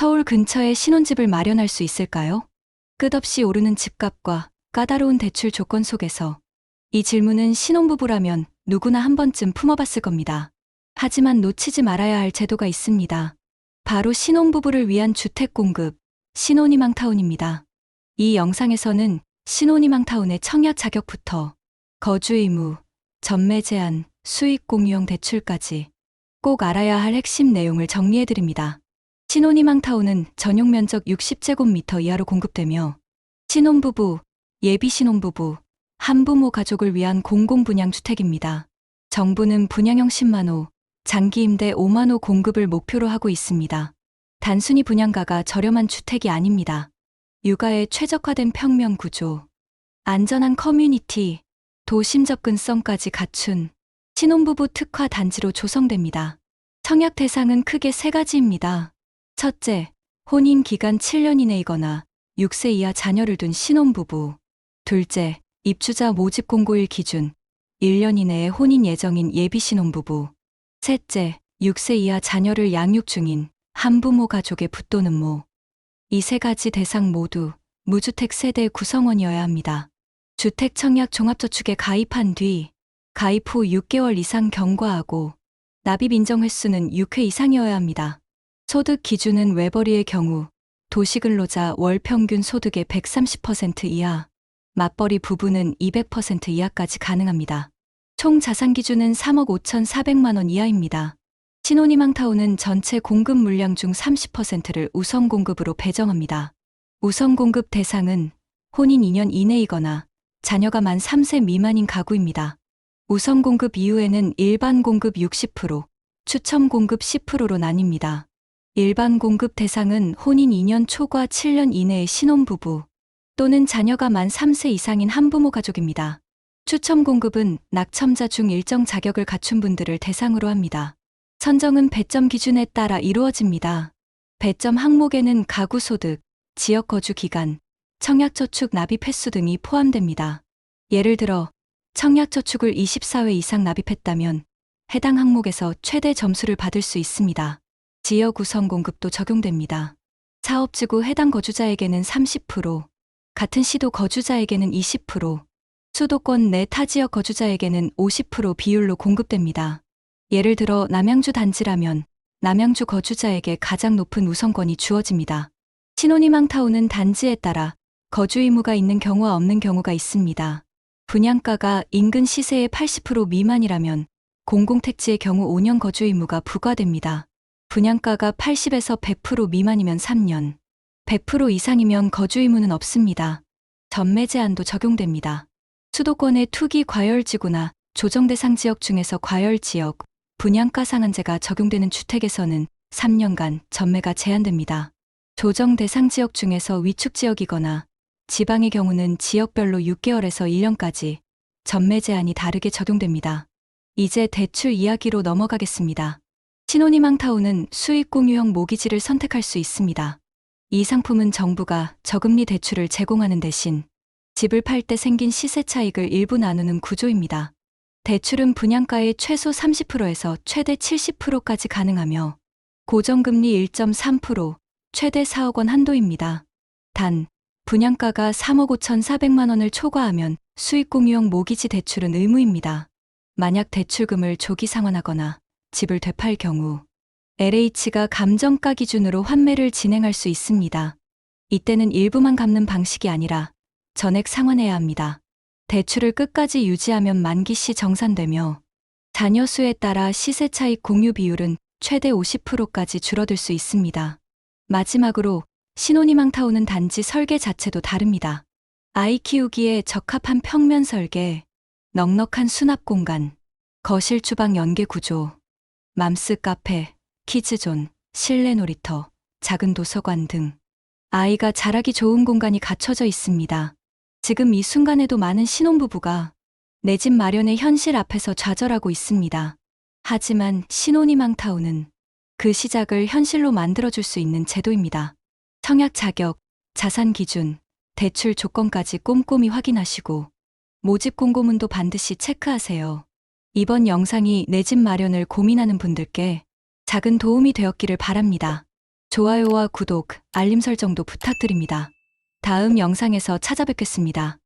서울 근처에 신혼집을 마련할 수 있을까요? 끝없이 오르는 집값과 까다로운 대출 조건 속에서 이 질문은 신혼부부라면 누구나 한 번쯤 품어봤을 겁니다. 하지만 놓치지 말아야 할 제도가 있습니다. 바로 신혼부부를 위한 주택 공급, 신혼희망타운입니다. 이 영상에서는 신혼희망타운의 청약 자격부터 거주 의무, 전매 제한, 수익 공유형 대출까지 꼭 알아야 할 핵심 내용을 정리해드립니다. 신혼희망타운은 전용 면적 60제곱미터 이하로 공급되며 신혼부부, 예비신혼부부, 한부모 가족을 위한 공공분양주택입니다. 정부는 분양형 10만호, 장기임대 5만호 공급을 목표로 하고 있습니다. 단순히 분양가가 저렴한 주택이 아닙니다. 육아에 최적화된 평면 구조, 안전한 커뮤니티, 도심 접근성까지 갖춘 신혼부부 특화 단지로 조성됩니다. 청약 대상은 크게 3가지입니다. 첫째, 혼인 기간 7년 이내이거나 6세 이하 자녀를 둔 신혼부부. 둘째, 입주자 모집 공고일 기준 1년 이내에 혼인 예정인 예비신혼부부. 셋째, 6세 이하 자녀를 양육 중인 한부모 가족의 붙도는 모. 이 3가지 대상 모두 무주택 세대 구성원이어야 합니다. 주택 청약 종합저축에 가입한 뒤 가입 후 6개월 이상 경과하고 납입 인정 횟수는 6회 이상이어야 합니다. 소득 기준은 외벌이의 경우 도시근로자 월 평균 소득의 130% 이하, 맞벌이 부부는 200% 이하까지 가능합니다. 총 자산 기준은 3억 5,400만 원 이하입니다. 신혼희망타운은 전체 공급 물량 중 30%를 우선 공급으로 배정합니다. 우선 공급 대상은 혼인 2년 이내이거나 자녀가 만 3세 미만인 가구입니다. 우선 공급 이후에는 일반 공급 60%, 추첨 공급 10%로 나뉩니다. 일반 공급 대상은 혼인 2년 초과 7년 이내의 신혼부부 또는 자녀가 만 3세 이상인 한부모 가족입니다. 추첨 공급은 낙첨자 중 일정 자격을 갖춘 분들을 대상으로 합니다. 선정은 배점 기준에 따라 이루어집니다. 배점 항목에는 가구 소득, 지역 거주 기간, 청약저축 납입 횟수 등이 포함됩니다. 예를 들어 청약저축을 24회 이상 납입했다면 해당 항목에서 최대 점수를 받을 수 있습니다. 지역 우선 공급도 적용됩니다. 사업지구 해당 거주자에게는 30%, 같은 시도 거주자에게는 20%, 수도권 내 타 지역 거주자에게는 50% 비율로 공급됩니다. 예를 들어 남양주 단지라면 남양주 거주자에게 가장 높은 우선권이 주어집니다. 신혼희망타운은 단지에 따라 거주 의무가 있는 경우와 없는 경우가 있습니다. 분양가가 인근 시세의 80% 미만이라면 공공택지의 경우 5년 거주 의무가 부과됩니다. 분양가가 80에서 100% 미만이면 3년, 100% 이상이면 거주 의무는 없습니다. 전매 제한도 적용됩니다. 수도권의 투기 과열지구나 조정 대상 지역 중에서 과열지역, 분양가 상한제가 적용되는 주택에서는 3년간 전매가 제한됩니다. 조정 대상 지역 중에서 위축 지역이거나 지방의 경우는 지역별로 6개월에서 1년까지 전매 제한이 다르게 적용됩니다. 이제 대출 이야기로 넘어가겠습니다. 신혼희망타운은 수익공유형 모기지를 선택할 수 있습니다. 이 상품은 정부가 저금리 대출을 제공하는 대신 집을 팔 때 생긴 시세 차익을 일부 나누는 구조입니다. 대출은 분양가의 최소 30%에서 최대 70%까지 가능하며 고정금리 1.3%, 최대 4억 원 한도입니다. 단, 분양가가 3억 5,400만 원을 초과하면 수익공유형 모기지 대출은 의무입니다. 만약 대출금을 조기 상환하거나 집을 되팔 경우 LH가 감정가 기준으로 환매를 진행할 수 있습니다. 이때는 일부만 갚는 방식이 아니라 전액 상환해야 합니다. 대출을 끝까지 유지하면 만기 시 정산되며 자녀 수에 따라 시세 차익 공유 비율은 최대 50%까지 줄어들 수 있습니다. 마지막으로 신혼희망타운은 단지 설계 자체도 다릅니다. 아이 키우기에 적합한 평면 설계, 넉넉한 수납 공간, 거실 주방 연계 구조, 맘스 카페, 키즈존, 실내 놀이터, 작은 도서관 등 아이가 자라기 좋은 공간이 갖춰져 있습니다. 지금 이 순간에도 많은 신혼부부가 내 집 마련의 현실 앞에서 좌절하고 있습니다. 하지만 신혼희망타운은 그 시작을 현실로 만들어줄 수 있는 제도입니다. 청약 자격, 자산 기준, 대출 조건까지 꼼꼼히 확인하시고 모집 공고문도 반드시 체크하세요. 이번 영상이 내 집 마련을 고민하는 분들께 작은 도움이 되었기를 바랍니다. 좋아요와 구독, 알림 설정도 부탁드립니다. 다음 영상에서 찾아뵙겠습니다.